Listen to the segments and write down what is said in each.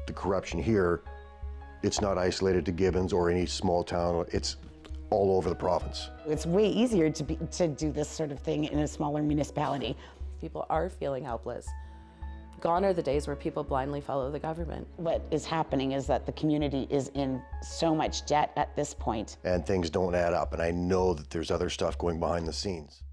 the corruption here, it's not isolated to Gibbons or any small town. It's all over the province. It's way easier to do this sort of thing in a smaller municipality. People are feeling helpless. Gone are the days where people blindly follow the government. What is happening is that the community is in so much debt at this point. And things don't add up, and I know that there's other stuff going behind the scenes.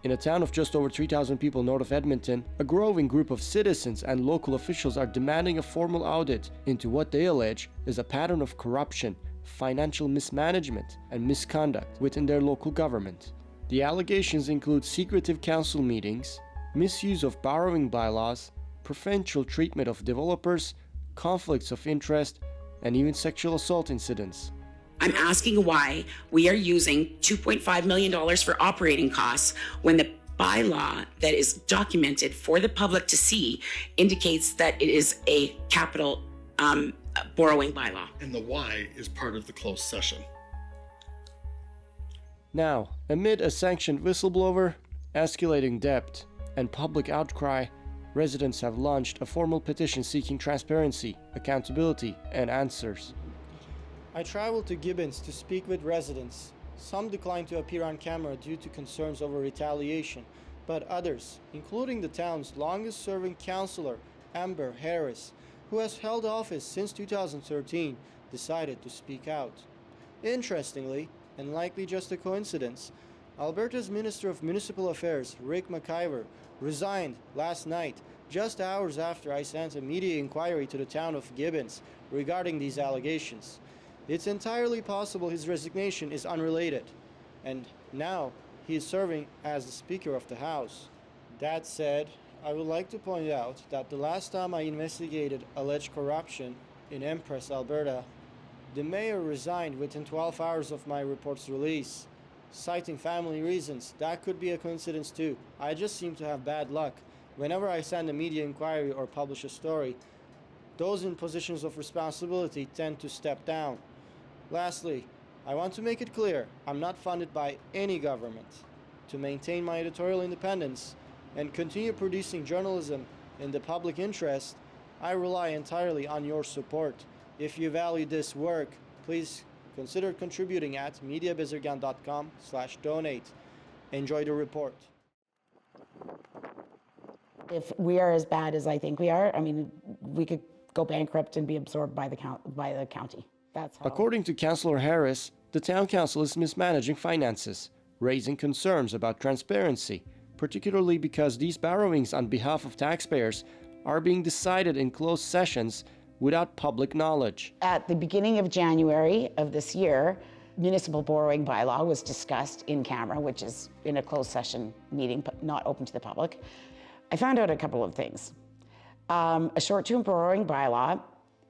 In a town of just over 3,000 people north of Edmonton, a growing group of citizens and local officials are demanding a formal audit into what they allege is a pattern of corruption, financial mismanagement, and misconduct within their local government. The allegations include secretive council meetings, misuse of borrowing bylaws, preferential treatment of developers, conflicts of interest, and even sexual assault incidents. I'm asking why we are using $2.5 million for operating costs when the bylaw that is documented for the public to see indicates that it is a capital borrowing bylaw. And the why is part of the closed session. Now, amid a sanctioned whistleblower, escalating debt, and public outcry, residents have launched a formal petition seeking transparency, accountability, and answers. I traveled to Gibbons to speak with residents. Some declined to appear on camera due to concerns over retaliation, but others, including the town's longest-serving councillor, Amber Harris, who has held office since 2013, decided to speak out. Interestingly, and likely just a coincidence, Alberta's Minister of Municipal Affairs, Rick McIver, resigned last night, just hours after I sent a media inquiry to the town of Gibbons regarding these allegations. It's entirely possible his resignation is unrelated, and now he is serving as the Speaker of the House. That said, I would like to point out that the last time I investigated alleged corruption in Empress, Alberta, the mayor resigned within 12 hours of my report's release, citing family reasons. That could be a coincidence too. I just seem to have bad luck. Whenever I send a media inquiry or publish a story, those in positions of responsibility tend to step down. Lastly, I want to make it clear I'm not funded by any government. To maintain my editorial independence and continue producing journalism in the public interest, I rely entirely on your support. If you value this work, please consider contributing at mediabizergan.com/donate. Enjoy the report. If we are as bad as I think we are, I mean, we could go bankrupt and be absorbed by the county. That's how. According to Councillor Harris, the town council is mismanaging finances, raising concerns about transparency, particularly because these borrowings on behalf of taxpayers are being decided in closed sessions without public knowledge. At the beginning of January of this year, municipal borrowing bylaw was discussed in camera, which is in a closed session meeting, but not open to the public. I found out a couple of things. A short-term borrowing bylaw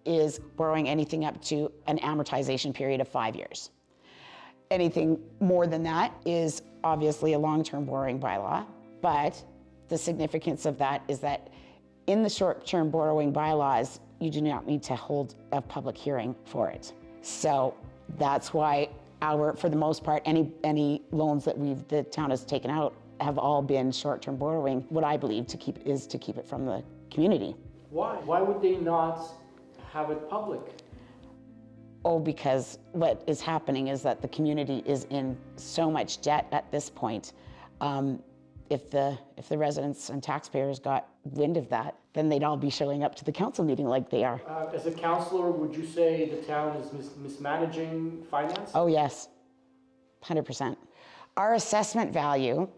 is borrowing anything up to an amortization period of 5 years. Anything more than that is obviously a long-term borrowing bylaw, but the significance of that is that in the short-term borrowing bylaws, you do not need to hold a public hearing for it. So that's why for the most part, any loans that the town has taken out have all been short-term borrowing, what I believe to keep it from the community. Why? Why would they not have it public? Oh, because what is happening is that the community is in so much debt at this point. If the residents and taxpayers got wind of that, then they'd all be showing up to the council meeting like they are. As a councillor, would you say the town is mismanaging finance? Oh yes, 100%. Our assessment value,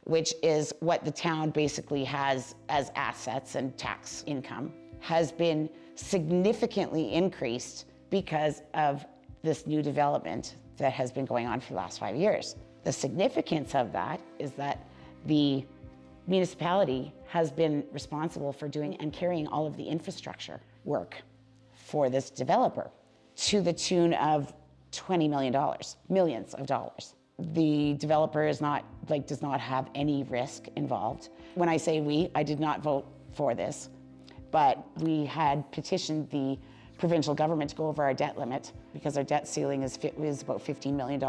which is what the town basically has as assets and tax income, has been significantly increased because of this new development that has been going on for the last 5 years. The significance of that is that the municipality has been responsible for doing and carrying all of the infrastructure work for this developer to the tune of $20 million, millions of dollars. The developer does not have any risk involved. When I say we, I did not vote for this, but we had petitioned the provincial government to go over our debt limit because our debt ceiling is about $15 million,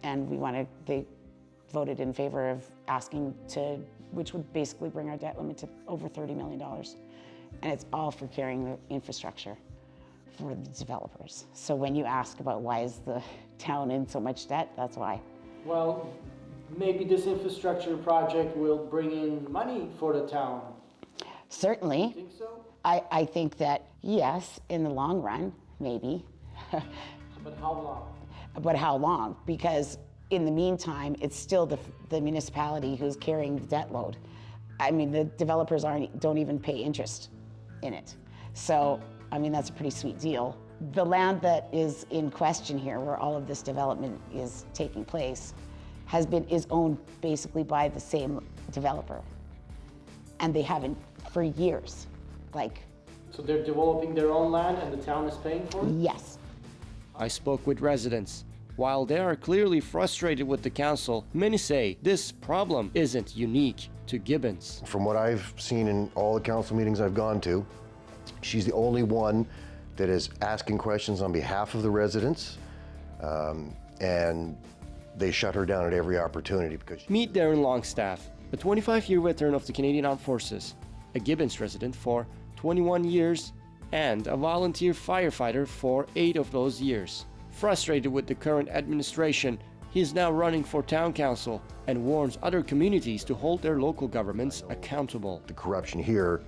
and they voted in favor of asking which would basically bring our debt limit to over $30 million. and it's all for carrying the infrastructure for the developers. So when you ask about why is the town in so much debt, that's why. Well, maybe this infrastructure project will bring in money for the town. Certainly. Think so? I think that, yes, in the long run, maybe. But how long? But how long? Because in the meantime, it's still the municipality who's carrying the debt load. I mean, the developers don't even pay interest in it. So, I mean, that's a pretty sweet deal. The land that is in question here, where all of this development is taking place, is owned basically by the same developer. And they haven't for years. So they're developing their own land and the town is paying for it? Yes. I spoke with residents. While they are clearly frustrated with the council, many say this problem isn't unique to Gibbons. From what I've seen in all the council meetings I've gone to, she's the only one that is asking questions on behalf of the residents, and they shut her down at every opportunity because Meet Darren Longstaff, a 25-year veteran of the Canadian Armed Forces, a Gibbons resident for 21 years, and a volunteer firefighter for 8 of those years. Frustrated with the current administration, he is now running for town council and warns other communities to hold their local governments accountable. the corruption here,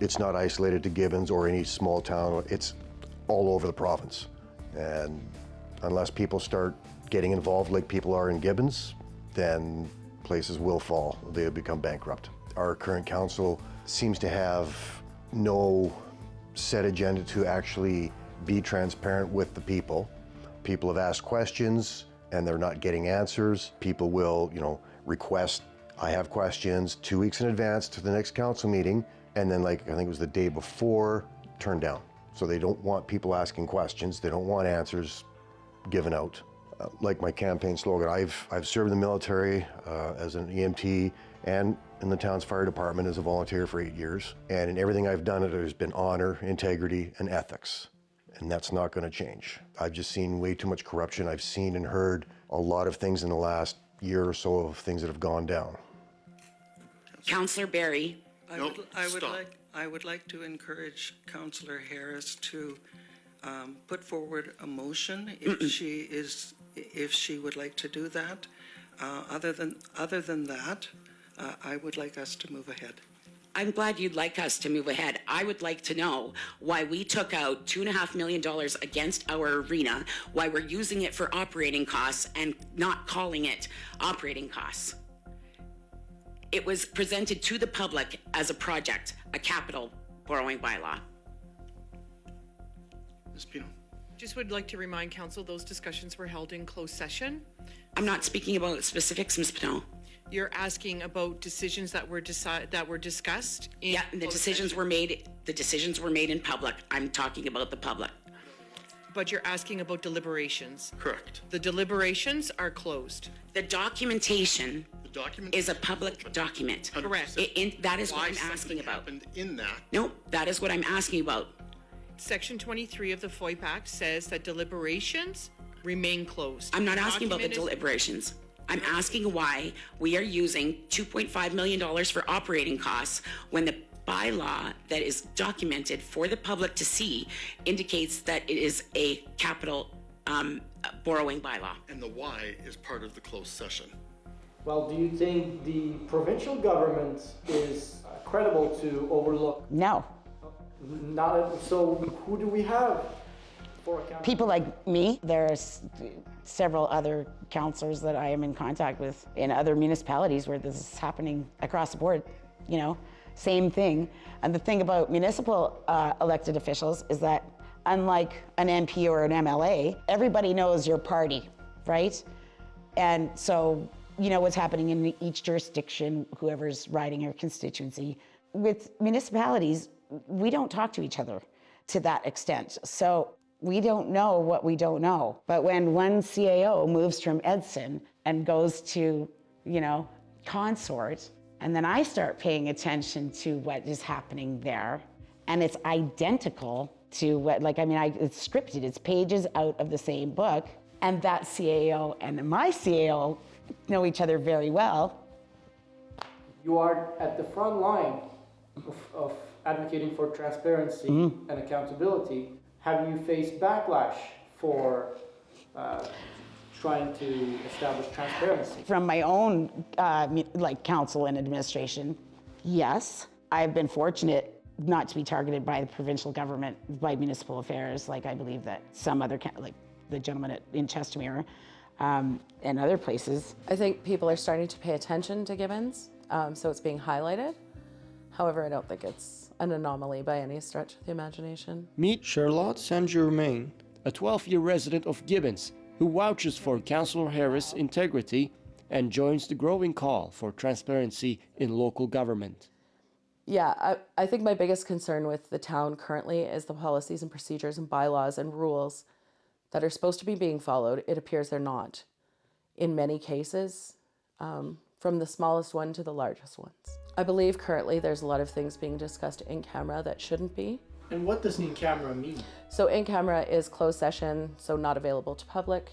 it's not isolated to Gibbons or any small town, it's all over the province. And unless people start getting involved like people are in Gibbons, then places will fall. They'll become bankrupt. Our current council seems to have no set agenda to actually be transparent with the people. People have asked questions and they're not getting answers. People will, request, I have questions 2 weeks in advance to the next council meeting, and then I think it was the day before, turned down. So they don't want people asking questions. They don't want answers given out. Like my campaign slogan, I've served in the military as an EMT and in the town's fire department as a volunteer for 8 years. And in everything I've done, there's been honor, integrity, and ethics. And that's not going to change. I've just seen way too much corruption. I've seen and heard a lot of things in the last year or so of things that have gone down. Councillor Barry. I would like to encourage Councillor Harris to put forward a motion if she would like to do that. Other than that, I would like us to move ahead. I'm glad you'd like us to move ahead. I would like to know why we took out $2.5 million against our arena, why we're using it for operating costs and not calling it operating costs. It was presented to the public as a project, a capital borrowing bylaw. Ms. Pino. Just would like to remind council those discussions were held in closed session. I'm not speaking about specifics, Ms. Pinot. You're asking about decisions that were discussed in Yeah, the decisions were made. The decisions were made in public. I'm talking about the public. But you're asking about deliberations. Correct. The deliberations are closed. The documentation The document is a public document. Correct. That is what Why I'm asking something about. happened in that. No, that is what I'm asking about. Section 23 of the FOIP Act says that deliberations remain closed. I'm not asking about the Document is- deliberations. I'm asking why we are using $2.5 million for operating costs when the bylaw that is documented for the public to see indicates that it is a capital borrowing bylaw. And the why is part of the closed session. Well, do you think the provincial government is credible to overlook? No. So who do we have for account? People like me, there's several other councillors that I am in contact with in other municipalities where this is happening across the board, same thing. And the thing about municipal elected officials is that unlike an MP or an MLA, everybody knows your party, right? And so, what's happening in each jurisdiction, whoever's riding your constituency. With municipalities, we don't talk to each other to that extent. So we don't know what we don't know. But when one CAO moves from Edson and goes to, Consort, and then I start paying attention to what is happening there, and it's identical to what, it's scripted, it's pages out of the same book, and that CAO and my CAO know each other very well. You are at the front line of advocating for transparency and accountability, have you faced backlash for trying to establish transparency? From my own council and administration, yes. I've been fortunate not to be targeted by the provincial government, by municipal affairs, like I believe that some other, like the gentleman in Chestermere and other places. I think people are starting to pay attention to Gibbons, so it's being highlighted. However, I don't think it's an anomaly by any stretch of the imagination. Meet Charlotte Saint-Germain, a 12-year resident of Gibbons who vouches for Councillor Harris' integrity and joins the growing call for transparency in local government. Yeah, I think my biggest concern with the town currently is the policies and procedures and bylaws and rules that are supposed to be being followed. It appears they're not in many cases, from the smallest one to the largest ones. I believe currently there's a lot of things being discussed in camera that shouldn't be. and what does in camera mean? So in camera is closed session, so not available to public.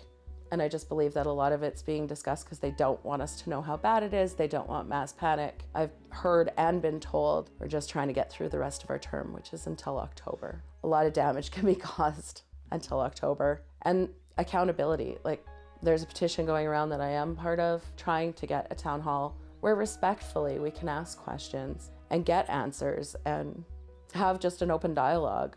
And I just believe that a lot of it's being discussed because they don't want us to know how bad it is. They don't want mass panic. I've heard and been told we're just trying to get through the rest of our term, which is until October. A lot of damage can be caused until October. And accountability, like there's a petition going around that I am part of, trying to get a town hall where respectfully we can ask questions and get answers and have just an open dialogue.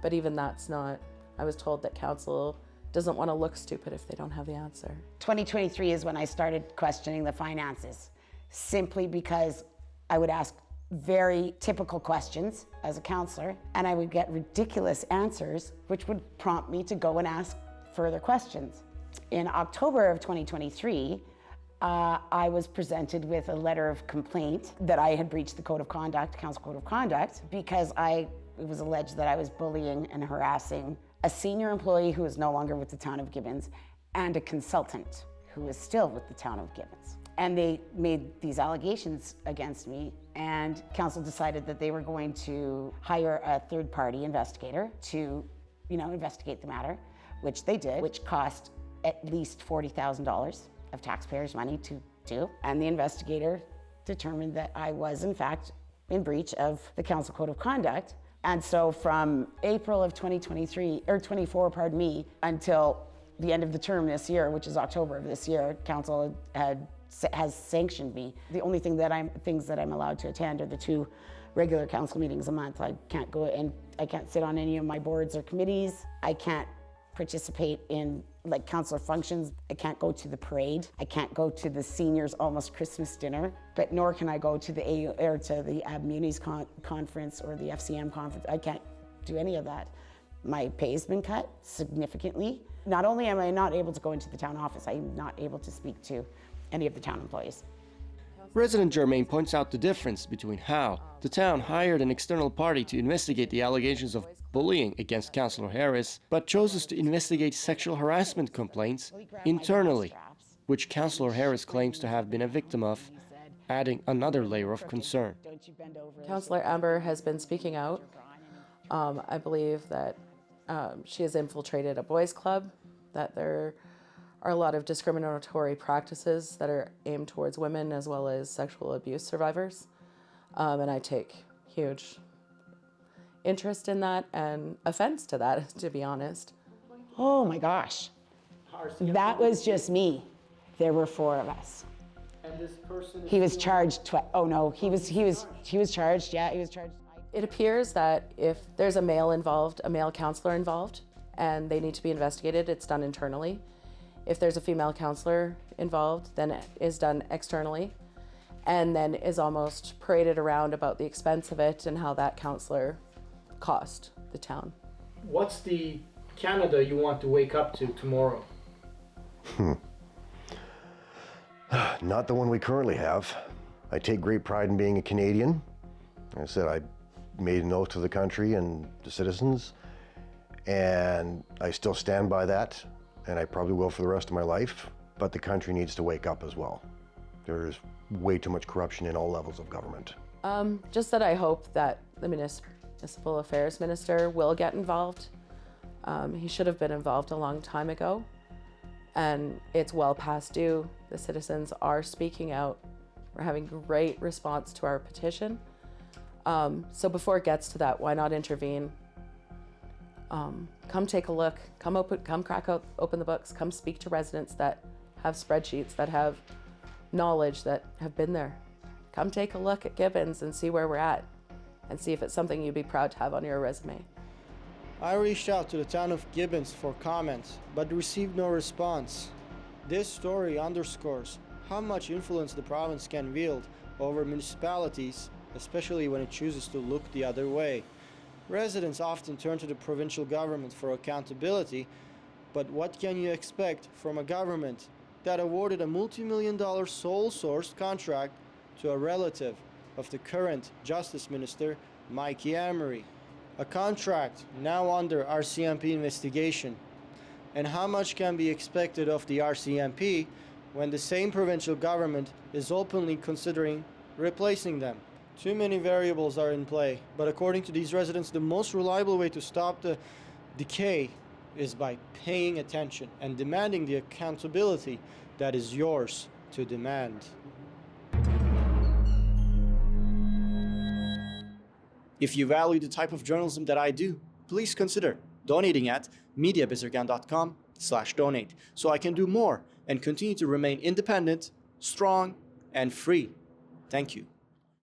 But even that's not, I was told that council doesn't want to look stupid if they don't have the answer. 2023 is when I started questioning the finances, simply because I would ask very typical questions as a councillor, and I would get ridiculous answers, which would prompt me to go and ask further questions. In October of 2023, I was presented with a letter of complaint that I had breached the code of conduct, council code of conduct, because it was alleged that I was bullying and harassing a senior employee who is no longer with the Town of Gibbons and a consultant who is still with the Town of Gibbons. And they made these allegations against me, and council decided that they were going to hire a third-party investigator to, investigate the matter, which they did, which cost at least $40,000 of taxpayers' money to do. And the investigator determined that I was, in fact, in breach of the council code of conduct. And so from April of 24, until the end of the term this year, which is October of this year, council has sanctioned me. The only things that I'm allowed to attend are the 2 regular council meetings a month. I can't go and I can't sit on any of my boards or committees. I can't participate in councillor functions. I can't go to the parade. I can't go to the seniors almost Christmas dinner, but nor can I go to the AB Munis conference or the FCM conference. I can't do any of that. My pay's been cut significantly. Not only am I not able to go into the town office, I'm not able to speak to any of the town employees. Resident Germain points out the difference between how the town hired an external party to investigate the allegations of bullying against Councillor Harris, but chooses to investigate sexual harassment complaints internally, which Councillor Harris claims to have been a victim of, adding another layer of concern. Councillor Amber has been speaking out. I believe that she has infiltrated a boys' club, that there are a lot of discriminatory practices that are aimed towards women as well as sexual abuse survivors. And I take huge interest in that and offense to that, to be honest. Oh my gosh. That was just me. There were 4 of us. And this person He was charged oh no, he was charged, yeah, he was charged. It appears that if there's a male councillor involved, and they need to be investigated, it's done internally. If there's a female councillor involved, then it is done externally, and then is almost paraded around about the expense of it and how that councillor cost the town. What's the Canada you want to wake up to tomorrow? Not the one we currently have. I take great pride in being a Canadian. Like I said, I made an oath to the country and the citizens, and I still stand by that, and I probably will for the rest of my life, but the country needs to wake up as well. There's way too much corruption in all levels of government. Just that I hope that the Municipal Affairs Minister will get involved. He should have been involved a long time ago, and it's well past due. The citizens are speaking out. We're having great response to our petition. So before it gets to that, why not intervene? Come take a look, come open the books, come speak to residents that have spreadsheets, that have knowledge, that have been there. Come take a look at Gibbons and see where we're at and see if it's something you'd be proud to have on your resume. I reached out to the town of Gibbons for comments, but received no response. This story underscores how much influence the province can wield over municipalities, especially when it chooses to look the other way. Residents often turn to the provincial government for accountability, but what can you expect from a government that awarded a multi-million-dollar sole-sourced contract to a relative of the current Justice Minister, Mikey Amory? A contract now under RCMP investigation. And how much can be expected of the RCMP when the same provincial government is openly considering replacing them? Too many variables are in play, but according to these residents, the most reliable way to stop the decay is by paying attention and demanding the accountability that is yours to demand. If you value the type of journalism that I do, please consider donating at mediabizergan.com/donate so I can do more and continue to remain independent, strong, and free. Thank you.